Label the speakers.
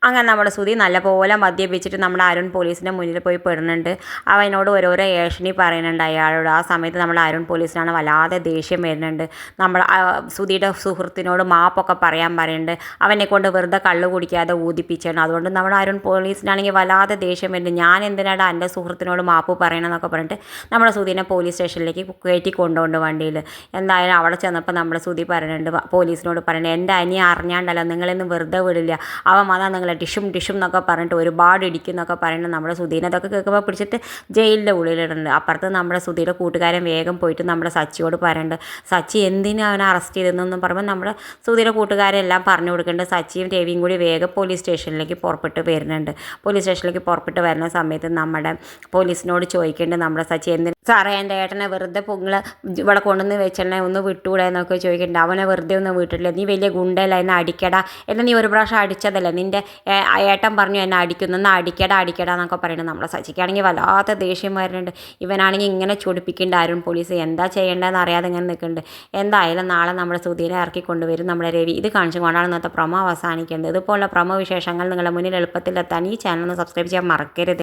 Speaker 1: അങ്ങനെ നമ്മുടെ സുധി നല്ലപോലെ മദ്യപിച്ചിട്ട് നമ്മുടെ അരുൺ പോലീസിൻ്റെ മുന്നിൽ പോയി പെടുന്നുണ്ട്. അവനോട് ഓരോരോ ഏഷണി പറയുന്നുണ്ട് അയാളോട്. ആ സമയത്ത് നമ്മുടെ അരുൺ പോലീസിനാണ് വല്ലാതെ ദേഷ്യം വരുന്നുണ്ട്. നമ്മൾ സുധിയുടെ സുഹൃത്തിനോട് മാപ്പൊക്കെ പറയാൻ പറയുന്നുണ്ട്. അവനെ കൊണ്ട് വെറുതെ കള്ളു കുടിക്കാതെ ഊതിപ്പിച്ചാണ്. അതുകൊണ്ട് നമ്മുടെ അരുൺ പോലീസിനാണെങ്കിൽ വല്ലാതെ ദേഷ്യം വരുന്നുണ്ട്. ഞാൻ എന്തിനാണ് എൻ്റെ സുഹൃത്തിനോട് മാപ്പ് പറയണമെന്നൊക്കെ പറഞ്ഞിട്ട് നമ്മുടെ സുധീനെ പോലീസ് സ്റ്റേഷനിലേക്ക് കയറ്റി കൊണ്ടുപോകുന്നുണ്ട് വണ്ടിയിൽ. എന്തായാലും അവിടെ ചെന്നപ്പോൾ നമ്മുടെ സുധി പറയുന്നുണ്ട്, പോലീസിനോട് പറയുന്നുണ്ട്, എൻ്റെ അനിയെ അറിഞ്ഞാണ്ടല്ലോ നിങ്ങളിന്ന് വെറുതെ വിടില്ല, അവൻ വന്നാൽ നിങ്ങളെ ഡിഷും ഡിഷും എന്നൊക്കെ പറഞ്ഞിട്ട് ഒരുപാട് ഇടിക്കും എന്നൊക്കെ പറയുന്നത് നമ്മുടെ സുധീനെ അതൊക്കെ കേൾക്കുമ്പോൾ പിടിച്ചിട്ട് ജയിലിൻ്റെ ഉള്ളിലിടുന്നുണ്ട്. അപ്പുറത്ത് നമ്മുടെ സുധീയുടെ കൂട്ടുകാരൻ വേഗം പോയിട്ട് നമ്മുടെ സച്ചിയോട് പറയുന്നുണ്ട്, സച്ചി എന്തിനാണ് അവനെ അറസ്റ്റ് ചെയ്തതെന്നൊന്നും പറയുമ്പോൾ നമ്മുടെ സുധീയുടെ കൂട്ടുകാരെല്ലാം പറഞ്ഞു കൊടുക്കുന്നുണ്ട്. സച്ചിയും രവിയും കൂടി വേഗം പോലീസ് സ്റ്റേഷനിലേക്ക് പുറപ്പെട്ട് വരുന്നുണ്ട്. പോലീസ് സ്റ്റേഷനിലേക്ക് പുറപ്പെട്ട് വരുന്ന സമയത്ത് നമ്മുടെ പോലീസിനോട് ചോദിക്കേണ്ടത് നമ്മുടെ സച്ചി എന്തിനാ സാറേ എൻ്റെ ഏട്ടനെ വെറുതെ പൊങ്ങളെ ഇവിടെ കൊണ്ടുവന്ന് വെച്ചെന്നെ ഒന്ന് വിട്ടുകൂടെ എന്നൊക്കെ ചോദിക്കുന്നുണ്ട്. അവനെ വെറുതെ ഒന്നും വിട്ടിട്ടില്ല, നീ വലിയ ഗുണ്ടല്ല, എന്നെ അടിക്കടാ, എന്നെ നീ ഒരു പ്രാവശ്യം അടിച്ചതല്ലേ, നിൻ്റെ ഏട്ടൻ പറഞ്ഞു എന്നെ അടിക്കുന്നു, എന്നാൽ അടിക്കടാ എന്നൊക്കെ പറയുന്നത്. നമ്മുടെ സച്ചിക്കാണെങ്കിൽ വല്ലാത്ത ദേഷ്യം വരുന്നുണ്ട്. ഇവനാണെങ്കിൽ ഇങ്ങനെ ചൊടിപ്പിക്കേണ്ട അരുൺ പോലീസ് എന്താ ചെയ്യേണ്ടതെന്ന് അറിയാതെ ഇങ്ങനെ നിൽക്കുന്നുണ്ട്. എന്തായാലും നാളെ നമ്മുടെ സുധീനെ ഇറക്കി കൊണ്ടുവരും നമ്മുടെ രവി. ഇത് കാണിച്ചുകൊണ്ടാണ് ഇന്നത്തെ പ്രൊമോ അവസാനിക്കേണ്ടത്. ഇതുപോലുള്ള പ്രൊമോ വിശേഷങ്ങൾ നിങ്ങളുടെ മുന്നിൽ എളുപ്പത്തിലെത്താൻ ഈ ചാനൽ ഒന്ന് സബ്സ്ക്രൈബ് ചെയ്യാൻ മറക്കരുത്.